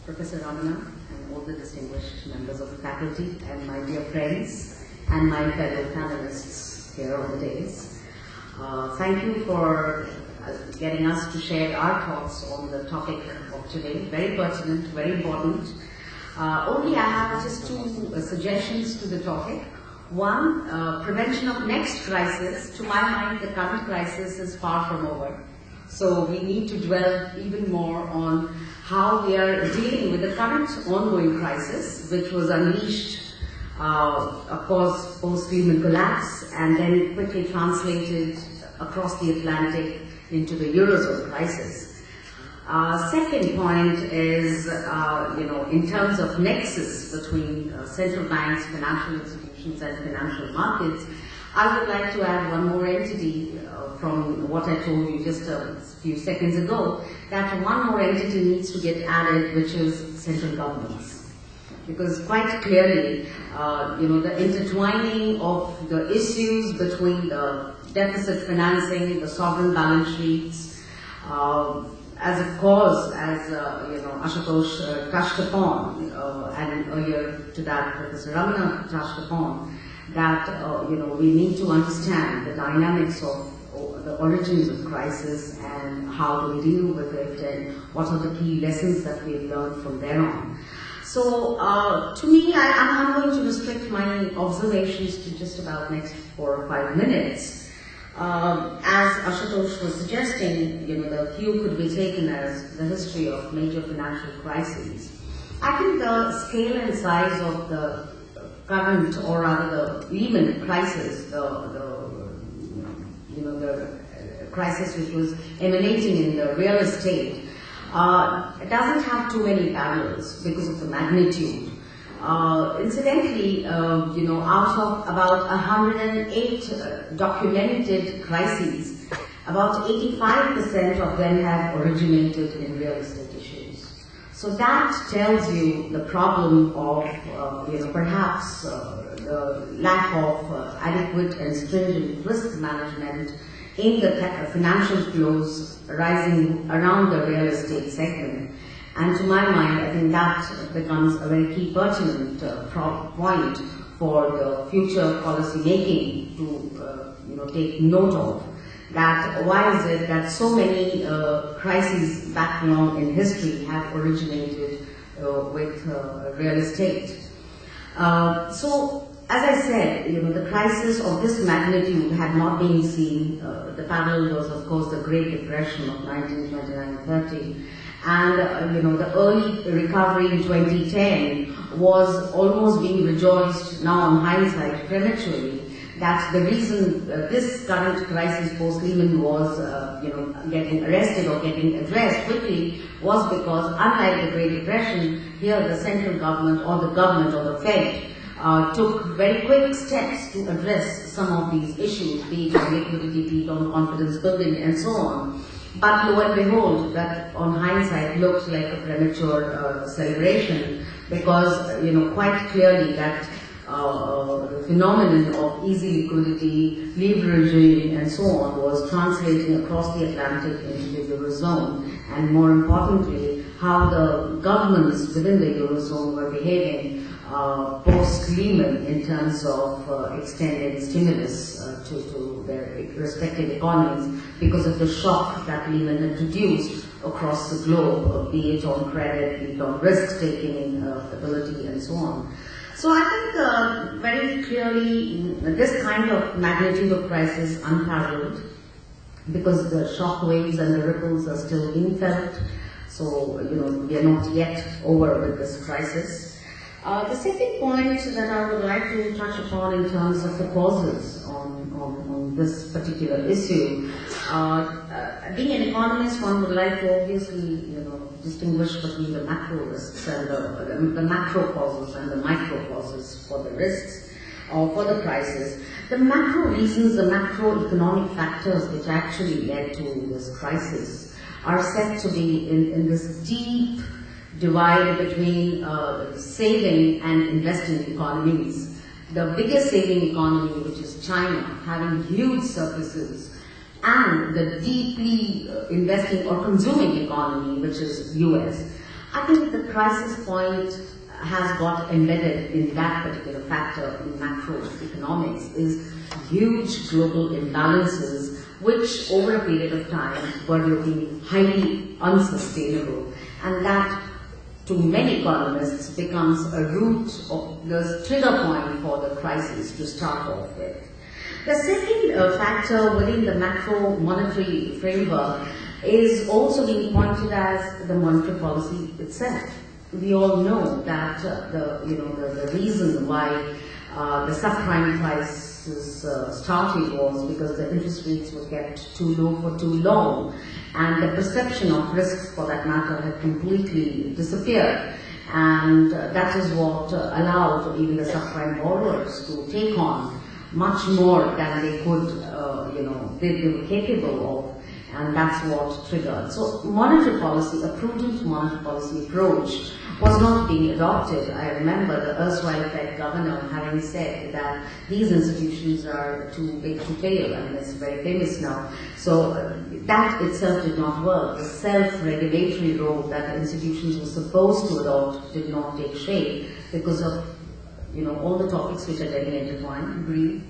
Professor Ramana, and all the distinguished members of the faculty, and my dear friends, and my fellow panelists here on the dais. Thank you for getting us to share our thoughts on the topic of today. Very pertinent, very important. Only I have just two suggestions to the topic. One, prevention of next crisis. To my mind, the current crisis is far from over. So we need to dwell even more on how we are dealing with the current ongoing crisis, which was unleashed, of course, post-Lehman collapse, and then quickly translated across the Atlantic into the Eurozone crisis. Second point is, in terms of nexus between central banks, financial institutions, and financial markets, I would like to add one more entity from what I told you just a few seconds ago, that one more entity needs to get added, which is central governments. Because quite clearly, the intertwining of the issues between the deficit financing, the sovereign balance sheets, as a cause, as Ashutosh touched upon, and earlier to that Professor Ramana touched upon, that we need to understand the dynamics of the origins of crisis and how do we deal with it and what are the key lessons that we've learned from there on. So to me, I'm going to restrict my observations to just about next 4 or 5 minutes. As Ashutosh was suggesting, the cue could be taken as the history of major financial crises. I think the scale and size of the current, or rather the Lehman crisis, the crisis which was emanating in the real estate, it doesn't have too many parallels because of the magnitude. Incidentally, out of about 108 documented crises, about 85% of them have originated in real estate issues. So that tells you the problem of, perhaps the lack of adequate and stringent risk management in the financial flows arising around the real estate segment. And to my mind, I think that becomes a very key pertinent point for the future policy making to take note of. That why is it that so many crises back along in history have originated with real estate? So, as I said, the crisis of this magnitude had not been seen. The parallel was, of course, the Great Depression of 1929-30. And, the early recovery in 2010 was almost being rejoiced now on hindsight prematurely. That the reason this current crisis post-Lehman was, getting arrested or getting addressed quickly was because, unlike the Great Depression, here the central government or the government or the Fed took very quick steps to address some of these issues, be it on liquidity, be it on confidence building, and so on. But lo and behold, that on hindsight looked like a premature celebration, because quite clearly that the phenomenon of easy liquidity, leveraging, and so on was translating across the Atlantic into the Eurozone, and more importantly, how the governments within the Eurozone were behaving post-Lehman in terms of extending stimulus to their respective economies because of the shock that Lehman introduced across the globe, be it on credit, be it on risk-taking ability, and so on. So I think very clearly this kind of magnitude of crisis unparalleled, because the shock waves and the ripples are still being felt. So, we are not yet over with this crisis. The second point that I would like to touch upon in terms of the causes on this particular issue. Being an economist, one would like to obviously, distinguish between the macro risks and the macro causes and the micro causes for the risks or for the crisis. The macro reasons, the macroeconomic factors which actually led to this crisis are said to be in this deep divide between saving and investing economies. The biggest saving economy, which is China, having huge surpluses, and the deeply investing or consuming economy, which is US. I think the crisis point has got embedded in that particular factor in macroeconomics is huge global imbalances which over a period of time were looking highly unsustainable, and that to many economists becomes a root of the trigger point for the crisis to start off with. The second factor within the macro monetary framework is also being pointed as the monetary policy itself. We all know that the reason why the subprime crisis started was because the interest rates were kept too low for too long, and the perception of risk, for that matter, had completely disappeared. And that is what allowed even the subprime borrowers to take on much more than they could, they were capable of. And that's what triggered. So monetary policy, a prudent monetary policy approach was not being adopted. I remember the erstwhile Fed governor having said that these institutions are too big to fail, and it's very famous now. So that itself did not work. The self-regulatory role that the institutions were supposed to adopt did not take shape because of all the topics which are getting intertwined, greed,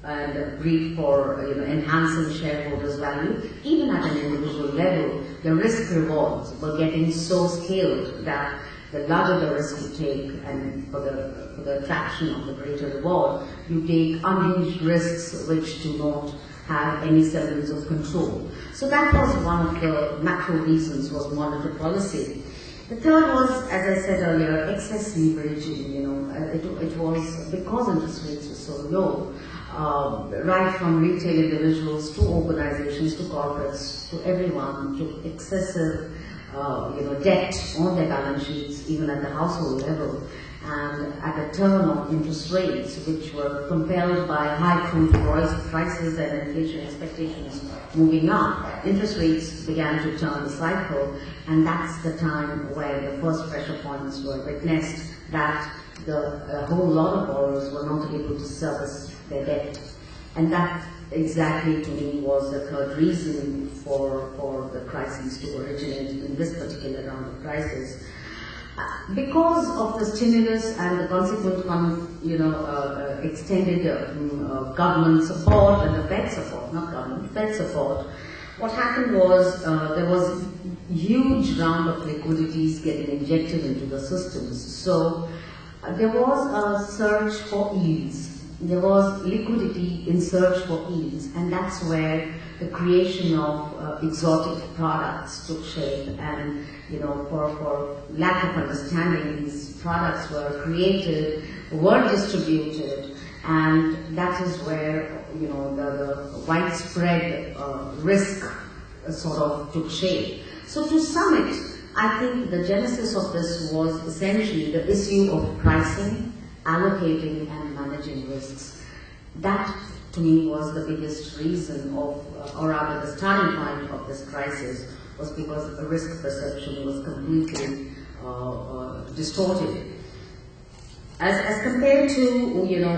and greed for enhancing shareholders' value. Even at an individual level, the risk rewards were getting so scaled that the larger the risk you take, and for the attraction of the greater reward, you take unhinged risks which do not have any semblance of control. So that was one of the macro reasons, was monetary policy. The third was, as I said earlier, excess leveraging. It was because interest rates were so low. Right from retail individuals to organizations to corporates to everyone, to excessive debt on their balance sheets, even at the household level, and at a turn of interest rates which were compelled by high crude prices and inflation expectations moving up, interest rates began to turn the cycle, and that's the time where the first pressure points were witnessed, that a whole lot of borrowers were not able to service their debt. And that exactly, to me, was the third reason for the crisis to originate in this particular round of crisis. Because of the stimulus and the consequent extended government support and the Fed support, not government, Fed support, what happened was there was a huge round of liquidities getting injected into the systems. So there was a search for yields. There was liquidity in search for yields, and that's where the creation of exotic products took shape. And for lack of understanding, these products were created, were distributed, and that is where the widespread risk sort of took shape. So to sum it, I think the genesis of this was essentially the issue of pricing, allocating, and managing risks. That, to me, was the biggest reason of, or rather the starting point of this crisis, was because the risk perception was completely distorted. As compared to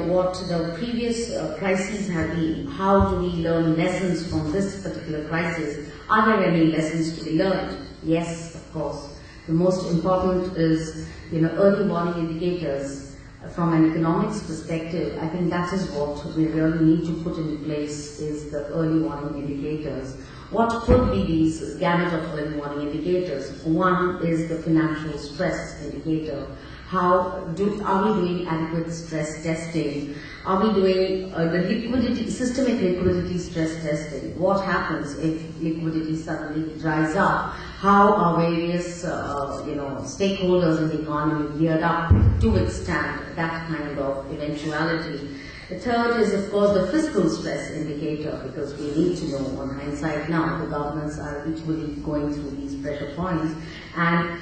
what the previous crises have been, how do we learn lessons from this particular crisis? Are there any lessons to be learned? Yes, of course. The most important is early warning indicators. From an economics perspective, I think that is what we really need to put into place, is the early warning indicators. What could be these gamut of early warning indicators? One is the financial stress indicator. Are we doing adequate stress testing? Are we doing the systemic liquidity stress testing? What happens if liquidity suddenly dries up? How are various stakeholders in the economy geared up to withstand that kind of eventuality? The third is, of course, the fiscal stress indicator, because we need to know, on hindsight now, the governments are equally going through these pressure points, and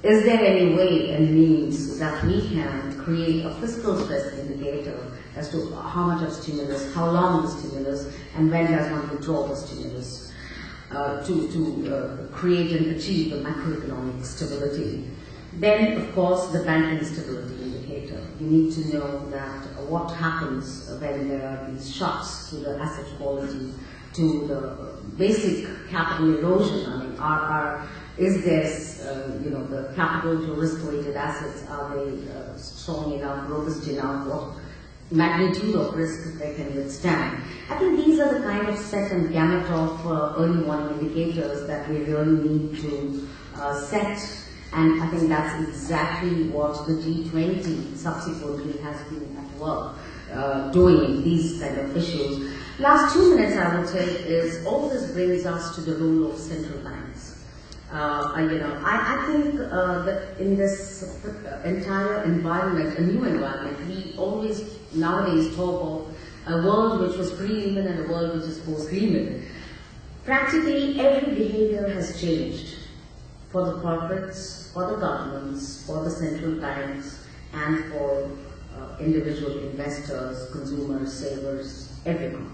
is there any way and means that we can create a fiscal stress indicator as to how much of stimulus, how long the stimulus, and when does one withdraw the stimulus to create and achieve the macroeconomic stability? Then, of course, the banking stability indicator. You need to know that what happens when there are these shocks to the asset quality, to the basic capital erosion. I mean, Is there, the capital to risk-weighted assets, are they strong enough, robust enough, what magnitude of risk they can withstand? I think these are the kind of set and gamut of early warning indicators that we really need to set, and I think that's exactly what the G20 subsequently has been at work doing, these kind of issues. Last 2 minutes I would say is all this brings us to the role of central banks. I think that in this entire environment, a new environment, we always nowadays talk of a world which was pre-Lehman and a world which is post-Lehman. Practically every behavior has changed for the corporates, for the governments, for the central banks, and for individual investors, consumers, savers, everyone.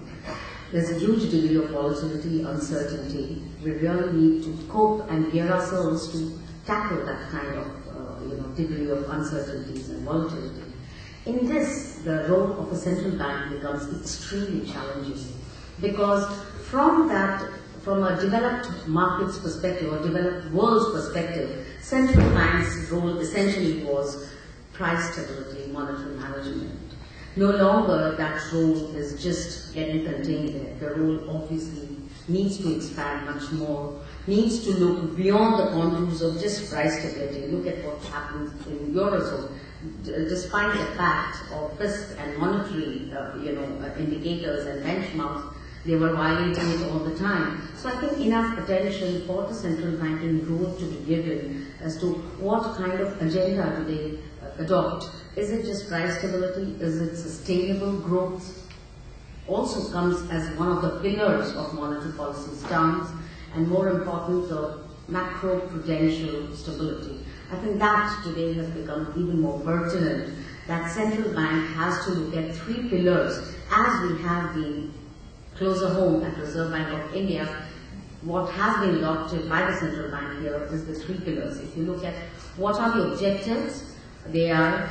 There's a huge degree of volatility, uncertainty. We really need to cope and gear ourselves to tackle that kind of degree of uncertainties and volatility. In this, the role of a central bank becomes extremely challenging, because from a developed markets perspective or developed world's perspective, central bank's role essentially was price stability, monetary management. No longer that role is just getting contained there. The role obviously needs to expand much more, needs to look beyond the contours of just price stability. Look at what happens in Eurozone. Despite the fact of fiscal and monetary indicators and benchmarks, they were violating it all the time. So I think enough attention for the central banking role to be given as to what kind of agenda do they adopt. Is it just price stability? Is it sustainable growth? Also comes as one of the pillars of monetary policy stance, and more important, the macro-prudential stability. I think that today has become even more pertinent, that central bank has to look at 3 pillars, as we have been closer home at Reserve Bank of India. What has been adopted by the central bank here is the 3 pillars. If you look at what are the objectives, they are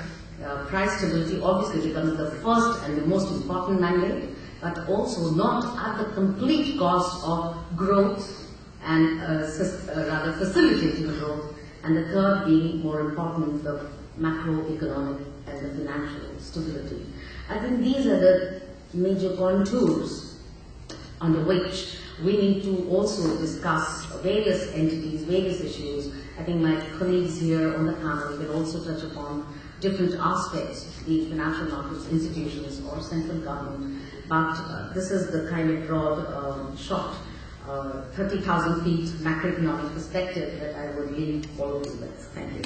price stability obviously becomes the first and the most important mandate, but also not at the complete cost of growth and rather facilitating growth, and the third being more important, the macroeconomic and the financial stability. I think these are the major contours under which we need to also discuss various entities, various issues. I think my colleagues here on the panel will also touch upon different aspects, be it financial markets, institutions, or central government. But this is the kind of broad shot, 30,000 feet macroeconomic perspective that I would leave all of you with. Thank you.